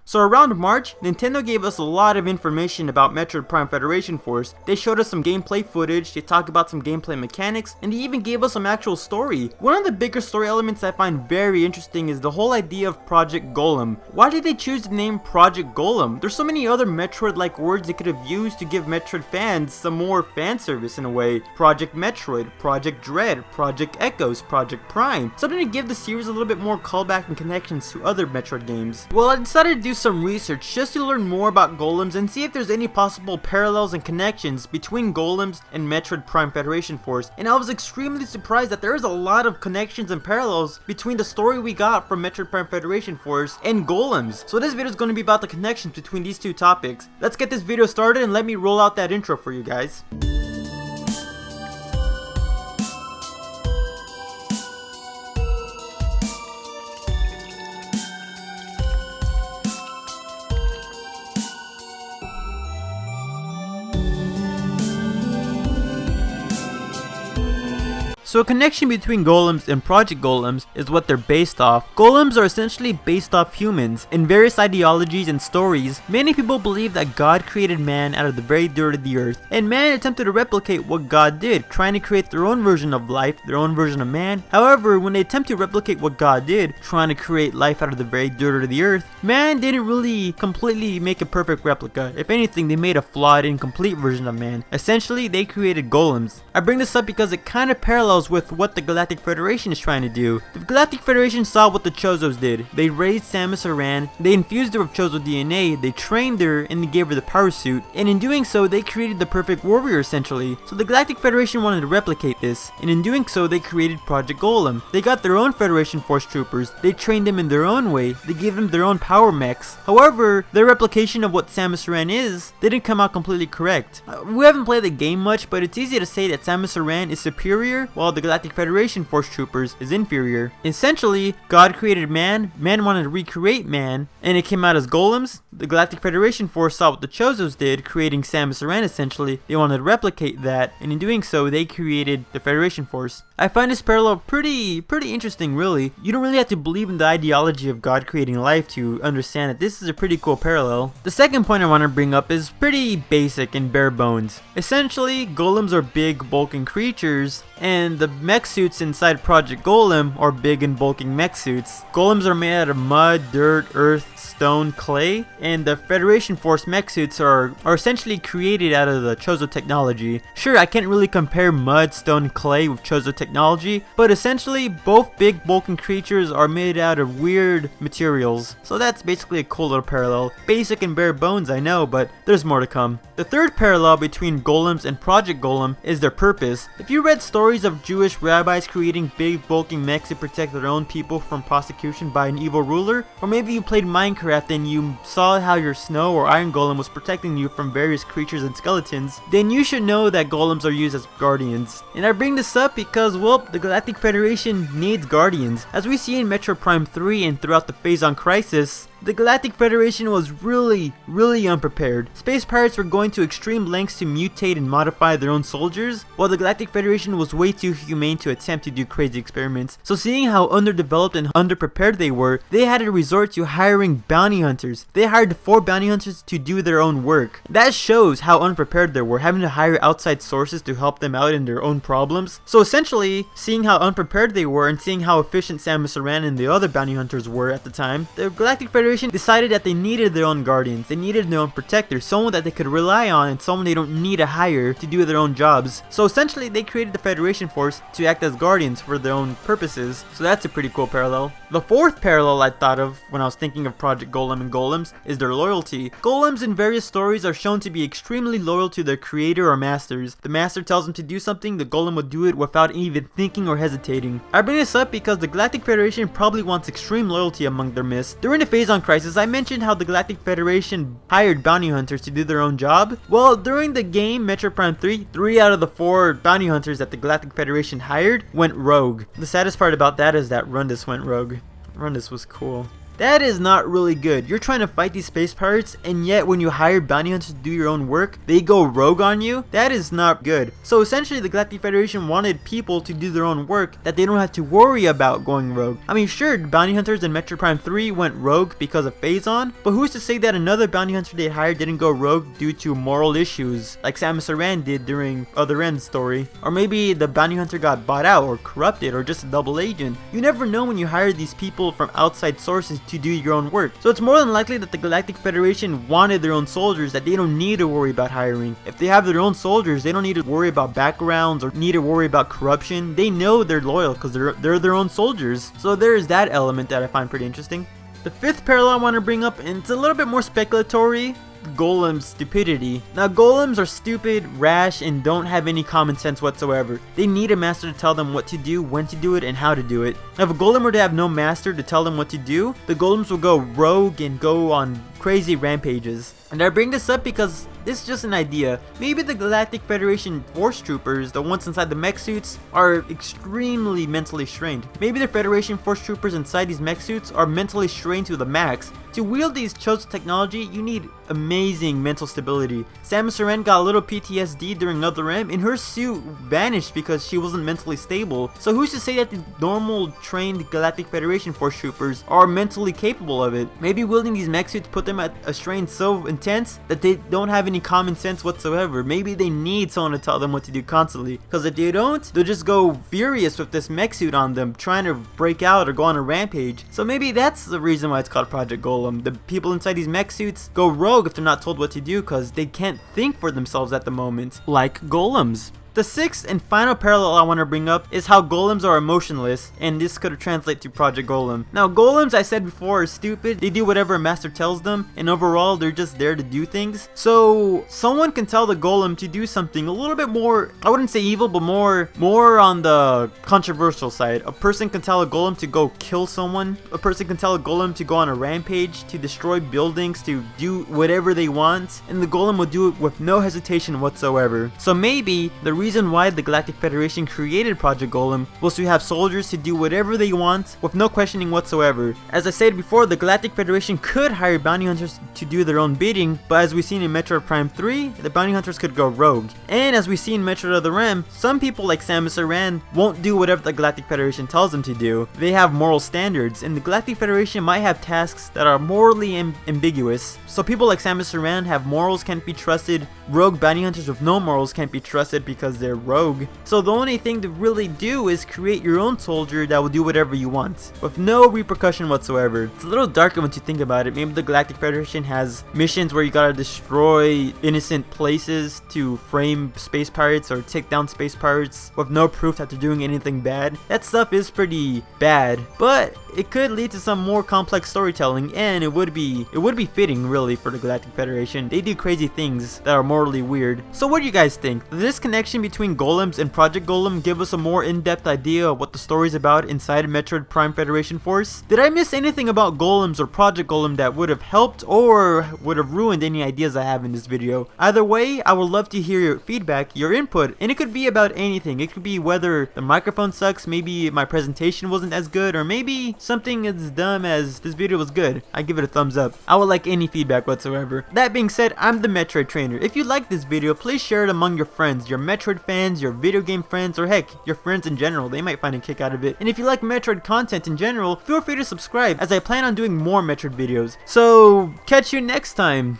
So around March, Nintendo gave us a lot of information about Metroid Prime Federation Force. They showed us some gameplay footage, they talked about some gameplay mechanics, and they even gave us some actual story. One of the bigger story elements I find very interesting is the whole idea of Project Golem. Why did they choose the name Project Golem? There's so many other Metroid-like words they could have used to give Metroid fans some more fan service in a way. Project Metroid, Project Dread, Project Echoes, Project Prime. Something to give the series a little bit more callback and connections to other Metroid games. Well, I decided to do some research just to learn more about golems and see if there's any possible parallels and connections between golems and Metroid Prime Federation Force, and I was extremely surprised that there is a lot of connections and parallels between the story we got from Metroid Prime Federation Force and golems. So this video is going to be about the connections between these two topics. Let's get this video started and let me roll out that intro for you guys. So a connection between golems and Project Golems is what they're based off. Golems are essentially based off humans. In various ideologies and stories, many people believe that God created man out of the very dirt of the earth, and man attempted to replicate what God did, trying to create their own version of life, their own version of man. However, when they attempt to replicate what God did, trying to create life out of the very dirt of the earth, man didn't really completely make a perfect replica. If anything, they made a flawed, incomplete version of man. Essentially, they created golems. I bring this up because it kind of parallels with what the Galactic Federation is trying to do. The Galactic Federation saw what the Chozos did. They raised Samus Aran, they infused her with Chozo DNA, they trained her, and they gave her the power suit, and in doing so, they created the perfect warrior essentially. So the Galactic Federation wanted to replicate this, and in doing so, they created Project Golem. They got their own Federation Force troopers, they trained them in their own way, they gave them their own power mechs. However, their replication of what Samus Aran is didn't come out completely correct. We haven't played the game much, but it's easy to say that Samus Aran is superior, while the Galactic Federation Force troopers is inferior. Essentially, God created man, man wanted to recreate man, and it came out as golems. The Galactic Federation Force saw what the Chozos did, creating Samus Aran essentially. They wanted to replicate that, and in doing so, they created the Federation Force. I find this parallel pretty interesting really. You don't really have to believe in the ideology of God creating life to understand that this is a pretty cool parallel. The second point I want to bring up is pretty basic and bare bones. Essentially, golems are big, bulking creatures, and the mech suits inside Project Golem are big and bulking mech suits. Golems are made out of mud, dirt, earth, stone, clay, and the Federation Force mech suits are essentially created out of the Chozo technology. Sure, I can't really compare mud, stone, clay with Chozo technology, but essentially both big bulking creatures are made out of weird materials. So that's basically a cool little parallel. Basic and bare bones, I know, but there's more to come. The third parallel between golems and Project Golem is their purpose. If you read stories of Jewish rabbis creating big bulking mechs to protect their own people from prosecution by an evil ruler, or maybe you played Minecraft and you saw how your snow or iron golem was protecting you from various creatures and skeletons, then you should know that golems are used as guardians. And I bring this up because, well, the Galactic Federation needs guardians. As we see in Metroid Prime 3 and throughout the Phazon Crisis, the Galactic Federation was really unprepared. Space pirates were going to extreme lengths to mutate and modify their own soldiers, while the Galactic Federation was way too humane to attempt to do crazy experiments. So seeing how underdeveloped and underprepared they were, they had to resort to hiring bounty hunters. They hired 4 bounty hunters to do their own work. That shows how unprepared they were, having to hire outside sources to help them out in their own problems. So essentially, seeing how unprepared they were and seeing how efficient Samus Aran and the other bounty hunters were at the time, the Galactic Federation decided that they needed their own guardians, they needed their own protectors, someone that they could rely on and someone they don't need to hire to do their own jobs. So essentially they created the Federation Force to act as guardians for their own purposes. So that's a pretty cool parallel. The fourth parallel I thought of when I was thinking of Project Golem and golems is their loyalty. Golems in various stories are shown to be extremely loyal to their creator or masters. The master tells them to do something, the golem will do it without even thinking or hesitating. I bring this up because the Galactic Federation probably wants extreme loyalty among their myths. During the Phazon Crisis, I mentioned how the Galactic Federation hired bounty hunters to do their own job. Well, during the game Metroid Prime 3, 3 out of the 4 bounty hunters that the Galactic Federation hired went rogue. The saddest part about that is that Rundus went rogue. Rundus was cool. That is not really good. You're trying to fight these space pirates, and yet when you hire bounty hunters to do your own work, they go rogue on you? That is not good. So essentially the Galactic Federation wanted people to do their own work that they don't have to worry about going rogue. I mean, sure, bounty hunters in Metroid Prime 3 went rogue because of Phazon, but who's to say that another bounty hunter they hired didn't go rogue due to moral issues like Samus Aran did during Other End's story? Or maybe the bounty hunter got bought out or corrupted or just a double agent. You never know when you hire these people from outside sources to do your own work. So it's more than likely that the Galactic Federation wanted their own soldiers that they don't need to worry about hiring. If they have their own soldiers, they don't need to worry about backgrounds or need to worry about corruption. They know they're loyal because they're their own soldiers. So there's that element that I find pretty interesting. The fifth parallel I want to bring up, and it's a little bit more speculatory, Golem's stupidity. Now, golems are stupid, rash, and don't have any common sense whatsoever. They need a master to tell them what to do, when to do it, and how to do it. Now, if a golem were to have no master to tell them what to do, the golems will go rogue and go on crazy rampages. And I bring this up because this is just an idea. Maybe the Galactic Federation Force Troopers, the ones inside the mech suits, are extremely mentally strained. Maybe the Federation Force Troopers inside these mech suits are mentally strained to the max. To wield these chosen technology, you need amazing mental stability. Samus Aran got a little PTSD during Other M, and her suit vanished because she wasn't mentally stable. So who's to say that the normal trained Galactic Federation Force Troopers are mentally capable of it? Maybe wielding these mech suits put them at a strain so intense that they don't have any common sense whatsoever. Maybe they need someone to tell them what to do constantly, because if they don't, they'll just go furious with this mech suit on them, trying to break out or go on a rampage. So maybe that's the reason why it's called Project Golem. The people inside these mech suits go rogue if they're not told what to do because they can't think for themselves at the moment, like golems. The sixth and final parallel I want to bring up is how golems are emotionless, and this could translate to Project Golem. Now, golems, I said before, are stupid. They do whatever a master tells them, and overall, they're just there to do things. So, someone can tell the golem to do something a little bit more, I wouldn't say evil, but more on the controversial side. A person can tell a golem to go kill someone. A person can tell a golem to go on a rampage, to destroy buildings, to do whatever they want, and the golem will do it with no hesitation whatsoever. So maybe the reason why the Galactic Federation created Project Golem was to have soldiers to do whatever they want with no questioning whatsoever. As I said before, the Galactic Federation could hire bounty hunters to do their own bidding, but as we've seen in Metroid Prime 3, the bounty hunters could go rogue. And as we see in Metroid Other M, some people like Samus Aran won't do whatever the Galactic Federation tells them to do. They have moral standards, and the Galactic Federation might have tasks that are morally ambiguous. So people like Samus Aran have morals, can't be trusted. Rogue bounty hunters with no morals can't be trusted because they're rogue. So the only thing to really do is create your own soldier that will do whatever you want with no repercussion whatsoever. It's a little darker once you think about it. Maybe the Galactic Federation has missions where you gotta destroy innocent places to frame space pirates or take down space pirates with no proof that they're doing anything bad. That stuff is pretty bad, but it could lead to some more complex storytelling, and it would be fitting really for the Galactic Federation. They do crazy things that are morally weird. So what do you guys think? Does this connection between golems and Project Golem give us a more in-depth idea of what the story's about inside Metroid Prime Federation Force? Did I miss anything about golems or Project Golem that would have helped or would have ruined any ideas I have in this video? Either way, I would love to hear your feedback, your input, and it could be about anything. It could be whether the microphone sucks, maybe my presentation wasn't as good, or maybe something as dumb as this video was good. I give it a thumbs up. I would like any feedback whatsoever. That being said, I'm the Metroid Trainer. If you like this video, please share it among your friends, your Metroid fans, your video game friends, or heck, your friends in general. They might find a kick out of it. And if you like Metroid content in general, feel free to subscribe, as I plan on doing more Metroid videos. So, catch you next time.